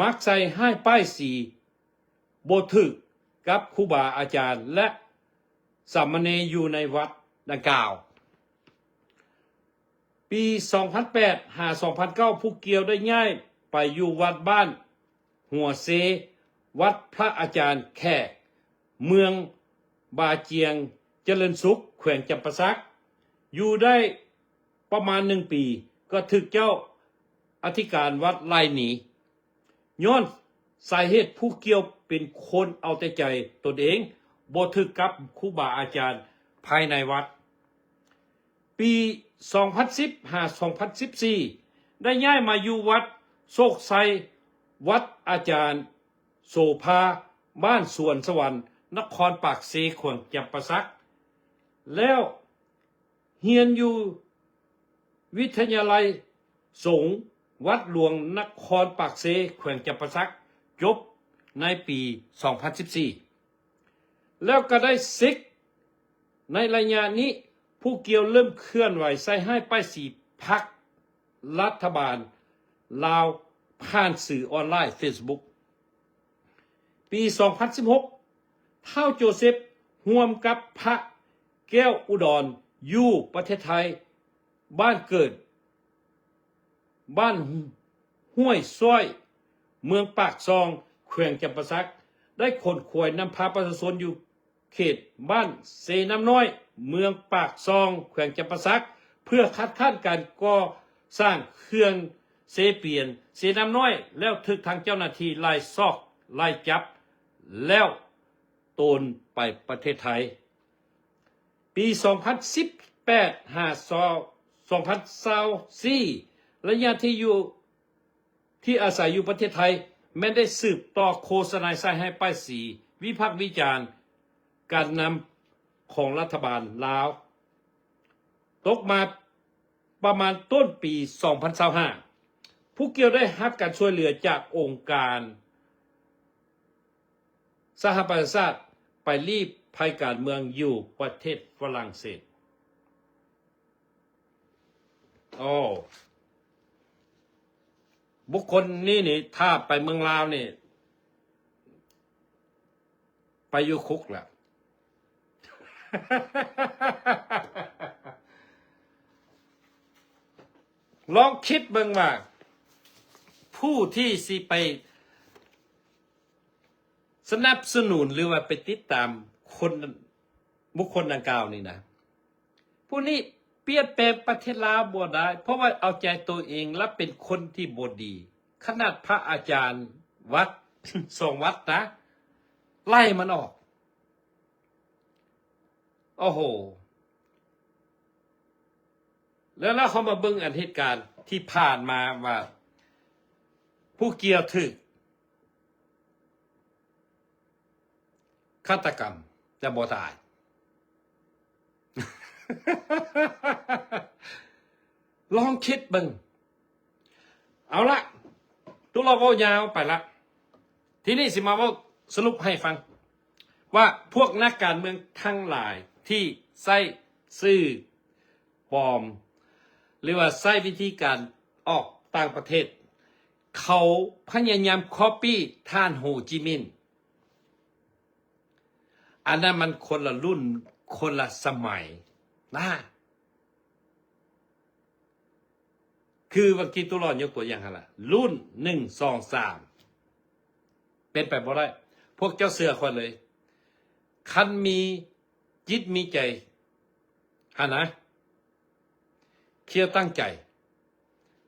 มักใส่ให้ป้ายสีโบถึกกับครูบาอาจารย์และสามเณรอยู่ในวัดดังกล่าวปี 2008 หา 2009 ผู้เกี่ยวได้ย้ายไปอยู่วัดบ้านหัวเซวัดพระอาจารย์แขกเมืองบาเจียงเจริญสุขแขวงจำปาสักอยู่ได้ประมาณ1 ปีก็ถึกเจ้าอธิการวัดไล่หนีย้อนสาเหตุผู้เกี่ยวเป็นคนเอาแต่ใจตนเองบ่ถึกกับครูบาอาจารย์ภายในวัดปี 2010 หา 2014 ได้ย้ายมาอยู่วัดโศกไซวัดอาจารย์โสภาบ้านสวนสวรรค์นครปากเซแขวงจำปาสักแล้วเรียนอยู่วิทยาลัยสงฆ์วัดหลวงนครปากเซแขวงจำปาสักจบในปี 2014 แล้วก็ได้ซิกในระยะนี้ผู้เกี่ยวเริ่มเคลื่อนไหวใส่ให้ป้ายสีพักรัฐบาลลาวผ่านสื่อออนไลน์ Facebook ปี 2016 เท่าโจเซฟร่วมกับพระแก้วอุดรอยู่ประเทศไทยบ้านเกิดบ้านห้วยซ้อยเมืองปากซองแขวงจำปาสักได้ขนขวยนำพาประชาชนอยู่เขตบ้านเซน้ำน้อยเมืองปากซองแขวงจำปาสักเพื่อคัดค้านการก่อสร้างเครื่องเซเปียนเซน้ำน้อยแล้วถึกทางเจ้าหน้าที่ไล่ซอกไล่จับแล้วโตนไปประเทศไทยปี 2018 หา 2024 ระยะที่อาศัยอยู่ประเทศไทยแม้ได้สืบต่อโฆษณาใส่ให้ป้ายสีวิพากษ์วิจารณ์การนำของรัฐบาลลาวตกมาประมาณต้นปี 2025 ผู้เกี่ยวได้รับการช่วยเหลือจากองค์การสหประชาชาติไปรีบภัยการเมืองอยู่ประเทศฝรั่งเศสบุคคลนี้นี่ถ้าไปเมืองลาวนี่ไปอยู่คุกแหละ ลองคิดเบิ่งว่าผู้ที่สิไปสนับสนุนหรือว่าไปติดตามบุคคลดังกล่าวนี่นะผู้นี้เปลี่ยนแปลงประเทศลาวบ่ได้เพราะว่าเอาใจตัวเองและเป็นคนที่บ่ดีขนาดพระอาจารย์วัด 2 วัดนะไล่มันออกโอ้โหแล้วเขามาเบิ่งเหตุการณ์ที่ผ่านมาว่าผู้เกี่ยวถึกฆาตกรรมแต่บ่ตาย ลองคิดเบิ่งเอาละทุกเราก็ยาวไปละทีนี้สิมาว่าสรุปให้ฟังว่าพวกนักการเมืองทั้งหลายที่ใช้ซื่อปลอมหรือว่าใช้วิธีการออกต่างประเทศเขาพยายามคอปปี้ท่านโฮจิมินห์อันนั้นมันคนละรุ่นคนละสมัยนะ คือเมื่อกี้ตุลอยกตัวอย่างหั่นล่ะรุ่น1 2 3เป็นไปบ่ได้พวกเจ้าเสือคนเลยคันมีจิตมีใจหั่นนะเคี่ยวตั้งใจ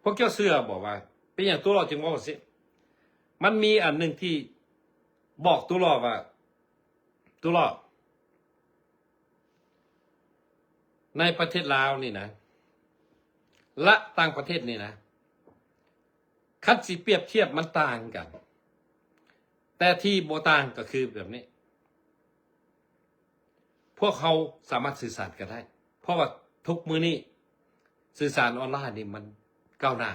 พวกเจ้าเสือบอกว่าเป็นอย่างตุลอจึงว่าสิมันมีอันหนึ่งที่บอกตุลอว่าตุลอในประเทศลาวนี่นะและต่างประเทศนี่นะคัดสิเปรียบเทียบมันต่างกันแต่ที่โบต่างก็คือแบบนี้พวกเขาสามารถสื่อสารกันได้เพราะว่าทุกมื้อนี้สื่อสารออนไลน์นี่มันก้าวหน้า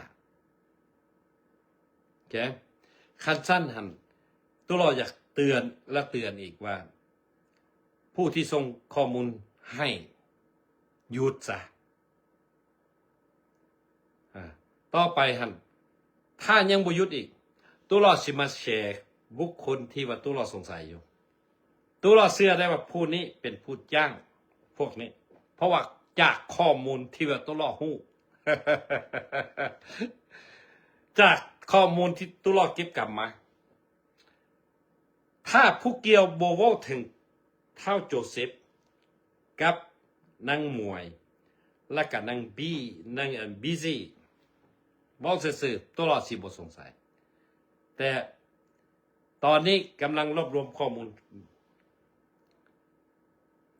โอเคคันสั้นหันตัวเราอยากเตือนและเตือนอีกว่าผู้ที่ส่งข้อมูลให้หยุดซะต่อไปหันถ้ายังบ่หยุดอีกตัวเราสิมาแชร์บุคคลที่ว่าตัวเราสงสัยอยู่ตัวเราเชื่อได้ว่าผู้นี้เป็นผู้จ้างพวกนี้ เพราะว่าจากข้อมูลที่ว่าตัวเราฮู้ จากข้อมูลที่ตัวเราเก็บกลับมาถ้าผู้เกี่ยวโบเว้าถึงเท่าโจเซฟกับนางมวยและกับนางบีซี่เว้าซื่อๆตัวเราสิบ่สงสัยแต่ตอนนี้กำลังรวบรวมข้อมูล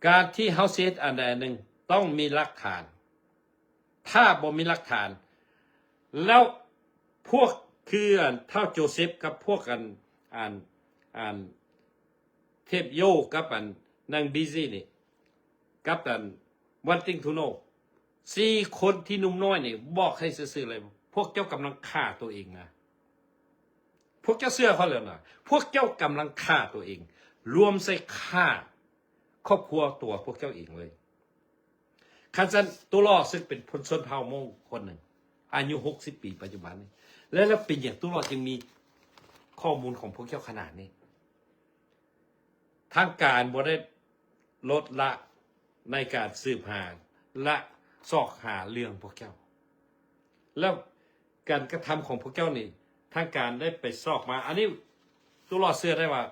การที่เฮาเซตอันใดหนึ่งต้องมีหลักฐานถ้าบ่มีหลักฐานแล้วพวกคือเท่าโจเซฟกับพวกกันเทพโยกับนางบีซี่นี่กับวันติงทูโน4 คนที่นุ่มน้อยนี่บอกให้ซื่อๆเลยพวกเจ้ากำลังฆ่าตัวเองนะพวกเจ้าเสื้อเขาเลยนะพวกเจ้ากำลังฆ่าตัวเองรวมใส่ฆ่าครอบครัวตัวพวกเจ้าเองเลยคันซันตัวล่อซึ่งเป็นพลชนเผ่ามงคนหนึ่งอายุ60 ปีปัจจุบันนี้แล้วเป็นอย่างตัวล่อจึงมีข้อมูลของพวกเจ้าขนาดนี้ทางการบ่ได้ลดละในการสืบหาและซอกหาเรื่องพวกเจ้าแล้วการกระทำของพวกเจ้านี่ทางการได้ไปซอกมาอันนี้ตัวล่อเชื่อได้ว่า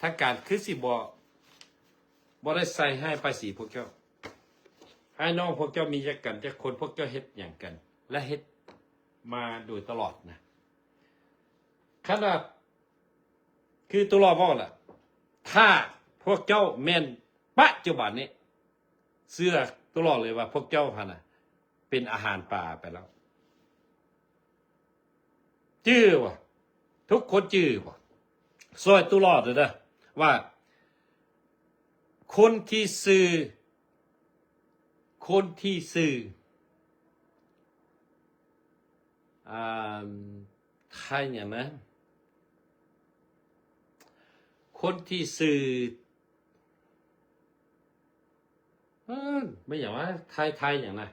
ทางการคือสิบ่ได้ใส่ให้ภาษีพวกเจ้าไอ้น้องพวกเจ้ามีจักกันจักคนพวกเจ้าเฮ็ดอย่างกันและเฮ็ดมาโดยตลอดนะขนาดคือตัวล่อบอกล่ะถ้าพวกเจ้าแม่นปัจจุบันนี้เสื้อตัวล่อเลยว่าพวกเจ้าหั่นน่ะเป็นอาหารป่าไปแล้วจื้อวะทุกคนจื้อวะซอยตัวล่อเด้อว่าคนที่ซื้อไทยเนี่ยนะคนที่ซื้อไม่อย่างว่าไทยอย่างนะ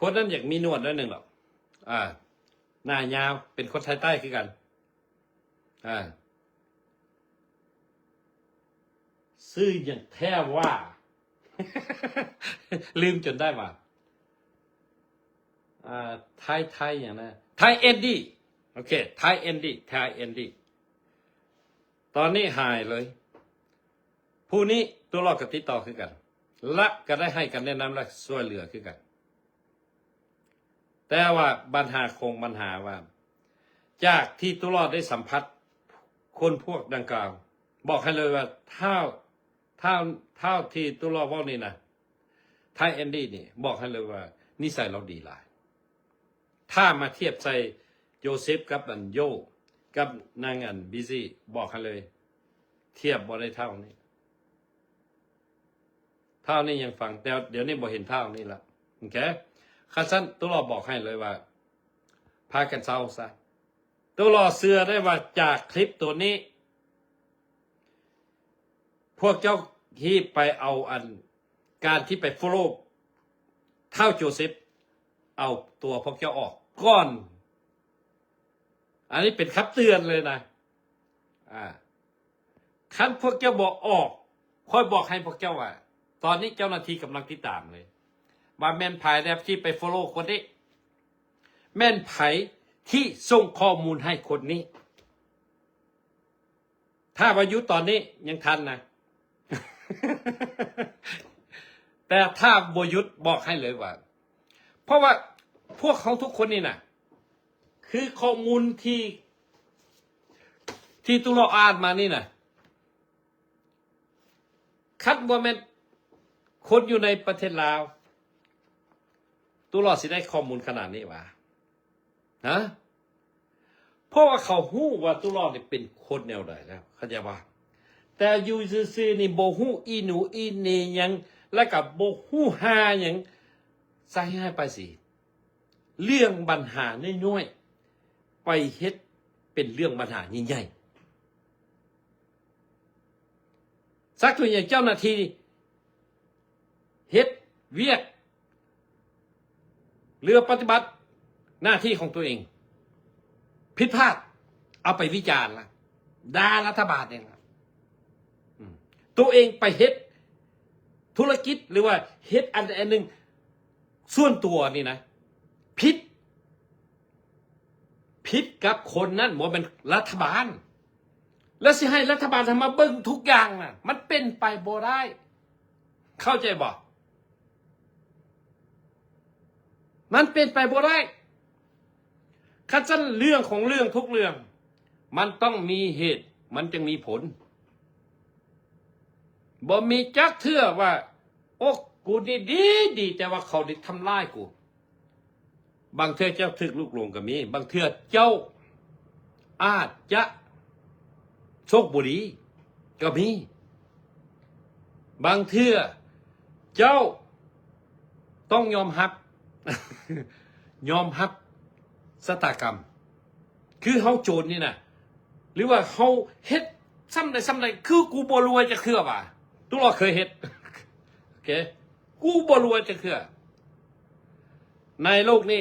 คนนั้นอยากมีหนวดด้วยหนึ่งหรอกหน้ายาวเป็นคนไทยใต้คือกันซื้ออย่างแท้ว่า ลืมจนได้ว่าไทยอย่างนะไทยเอ็นดี้โอเคไทยเอ็นดี้ตอนนี้หายเลยผู้นี้ตัวรอดกับติดต่อคือกันและก็ได้ให้กันแนะนำและช่วยเหลือคือกันแต่ว่าปัญหาว่าจากที่ตัวรอดได้สัมผัสคนพวกดังกล่าวบอกให้เลยว่าเท่าที่ตัวรอดว่านี่นะไทยเอ็นดี้นี่บอกให้เลยว่านิสัยเราดีหลายถ้ามาเทียบใส่โยเซฟกับโยกับนางบีซี่บอกให้เลยเทียบบ่ได้เท่านี้ยังฟังแต่เดี๋ยวนี้บ่เห็นเท่านี้ละโอเคคันสั้นตัวรอบอกให้เลยว่าพากันเศร้าซะตัวรอเสือได้ว่าจากคลิปตัวนี้พวกเจ้าที่ไปเอาการที่ไปฟอลโล่เท่าโจเซฟเอาตัวพวกเจ้าออกก่อนอันนี้เป็นคำเตือนเลยนะคันพวกเจ้าบอกออกค่อยบอกให้พวกเจ้าว่าตอนนี้เจ้าหน้าที่กำลังติดตามเลย ว่าแม่นไผแล้วที่ไป follow คนนี้แม่นไผที่ส่งข้อมูลให้คนนี้ถ้าวายุตอนนี้ยังทันนะ แต่ถ้าบยุทธบอกให้เลยว่าเพราะว่าพวกเขาทุกคนนี่นะคือข้อมูลที่ตุลาอ่านมานี่นะคัดว่าแม่นคนอยู่ในประเทศลาวตุลาสิได้ข้อมูลขนาดนี้วะฮะเพราะว่าเขาฮู้ว่าตุลาเนี่ยเป็นคนแนวใดแล้วเข้าใจป่ะแต่อยู่ซื่อๆนี่บ่ฮู้อีหนูอีเนหยังแล้วก็บ่ฮู้หาหยังใส่ให้ไปสิเรื่องปัญหาน้อยๆไปเฮ็ดเป็นเรื่องปัญหาใหญ่ๆสักตัวอย่างเจ้าหน้าที่เฮ็ดเวียกเรือปฏิบัติหน้าที่ของตัวเองผิดพลาดเอาไปวิจารณ์ละด่ารัฐบาลเองละตัวเองไปเฮ็ดธุรกิจหรือว่าเฮ็ดอันหนึ่งส่วนตัวนี่นะผิดกับคนนั้นบ่เป็นรัฐบาลแล้วสิให้รัฐบาลทำมาเบิ่งทุกอย่างน่ะมันเป็นไปบ่ได้เข้าใจบ่มันเป็นไปบ่ได้คันซั่นเรื่องของเรื่องทุกเรื่องมันต้องมีเหตุมันจึงมีผลบ่มีจักเทื่อว่าโอ้กูดีแต่ว่าเขาได้ทำลายกูบางเทื่อเจ้าถึกลูกหลงก็มีบางเทื่อเจ้าอาจจะโชคบุรีก็มีบางเทื่อเจ้าต้องยอมรับ ยอมรับชะตากรรมคือเฮาโจรนี่นะหรือว่าเฮาเฮ็ดซ้ำใดคือกูบ่รวยจะคือว่าตุลาเคยเฮ็ด โอเคกูบ่รวยจะคือในโลกนี้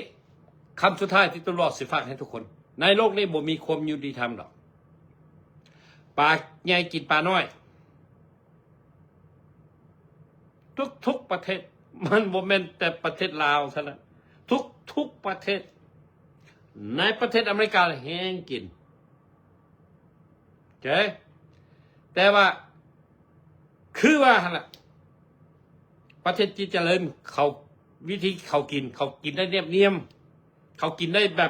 คำสุดท้ายที่ตุลาสิฝากให้ทุกคนในโลกนี้บ่มีความยุติธรรมหรอกปลาใหญ่กินปลาน้อยทุกประเทศมันบ่แม่นแต่ประเทศลาวเท่านั้นทุกประเทศในประเทศอเมริกาแห้งกินโอเคแต่ว่าคือว่าหั่นล่ะประเทศที่เจริญเขาวิธีเขากินได้เนียมเขากินได้แบ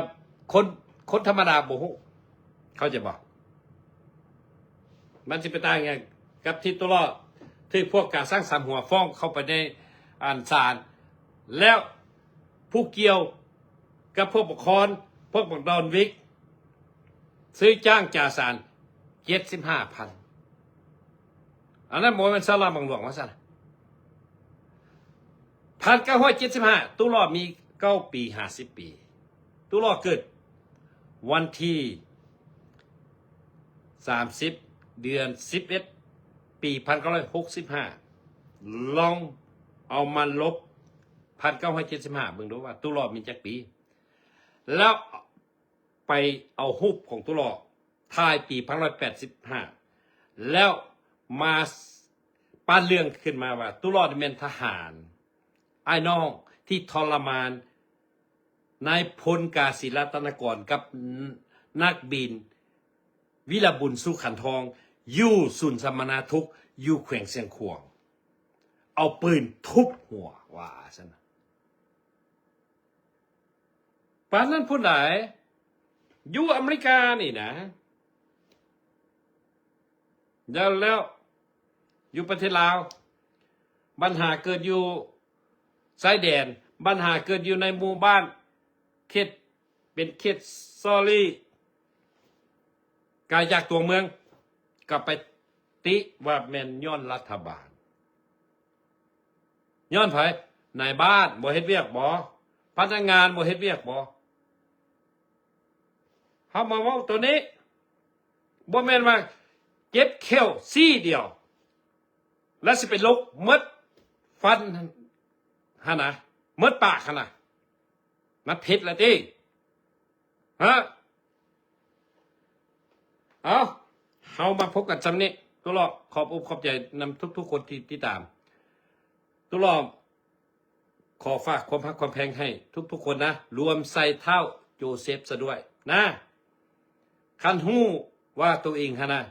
บคนธรรมดาบ่ฮู้เขาจะบอกมันสิไปต่างไงกับที่ตุลาที่พวกการสร้างสามหัวฟ้องเข้าไปในศาลแล้วผู้เกี่ยวกับพวกปกครองพวกบักดอนวิกซื้อจ้างจ่าศาล75,000อันนั้นบ่แม่นศาลาบังหลวงว่าซั่น1975ตุลามี9 ปี50 ปีตุลาเกิดวันที่30 เดือน 11 ปี1965ลองเอามาลบ1975เบิ่งดูว่าตุลามีจักปีแล้วไปเอารูปของตุลาถ่ายปี1985แล้วมาปั้นเรื่องขึ้นมาว่าตุลาเป็นทหารไอ้น้องที่ทรมานนายพลกาศิรัตนกรกับนักบินวิรบุญสุขันทองอยู่ศูนย์สมนาทุกข์อยู่แขวงเสียงขวงเอาปืนทุบหัวว่าซั่นปานนั้นผู้ใดอยู่อเมริกานี่นะแล้วอยู่ประเทศลาวปัญหาเกิดอยู่ชายแดนปัญหาเกิดอยู่ในหมู่บ้านเขตเป็นเขตซอรี่กายจากตัวเมืองกลับไปติว่าแม่นย้อนรัฐบาลย้อนไผนายบ้านบ่เฮ็ดเวียกบ่พนักงานบ่เฮ็ดเวียกบ่เฮามาเว้าตัวนี้บ่แม่นว่าเจ็บแข้วซี่เดียวแล้วสิไปลกมดฟันหั่นน่ะมดปากหั่นน่ะมันผิดแล้วติฮะเอาเฮามาพบกันซำนี้ ตัวรอขอบอกขอบใจนำทุกๆคนที่ติดตามตัวรอขอฝากความรักความแพงให้ทุกๆคนนะรวมใส่เท้าโจเซฟซะด้วยนะคันหู้ว่าตัวเองฮะนะ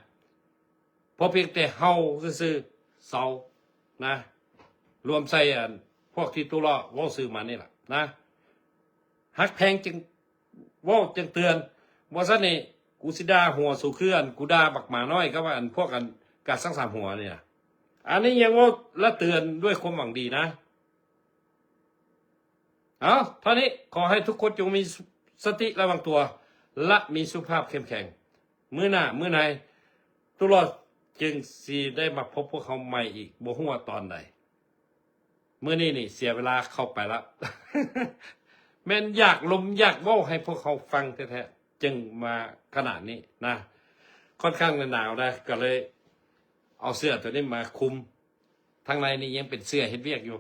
พอเพียงแต่เฮาซื่อๆเศร้านะรวมใส่พวกที่ตัวรอว่าซื้อมานี่แหละนะฮักแพงจึงว่าจึงเตือนว่าซะนี่กูสิดาหัวสู่เคลื่อนกูด่าบักหมาน้อยก็ว่าพวกการสร้างสามหัวเนี่ยอันนี้ยังว่าละเตือนด้วยความหวังดีนะเอาเท่านี้ขอให้ทุกคนจงมีสติระวังตัวและมีสุขภาพเข้มแข็งมื้อหน้ามื้อไหนตุลอดจึงสีได้มาพบพวกเขาใหม่อีกบ่ฮู้ว่าตอนใดมื้อนี้นี่เสียเวลาเข้าไปแล้ว แม่นอยากลมอยากเว้าให้พวกเขาฟังแท้ๆจึงมาขนาดนี้นะค่อนข้างหนาวนะก็เลยเอาเสื้อตัวนี้มาคุมทางในนี่ยังเป็นเสื้อเฮ็ดเวียกอยู่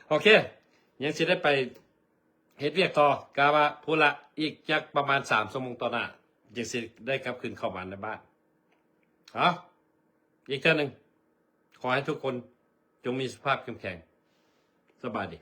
โอเคยังสิได้ไปเฮ็ดเวียกต่อกาว่าพูละอีกจักประมาณ3 ชั่วโมงต่อหน้าจึงสิได้กลับคืนเข้าบ้านในบ้านอีกเท่านึงขอให้ทุกคนจงมีสุขภาพเข้มแข็งสบายดี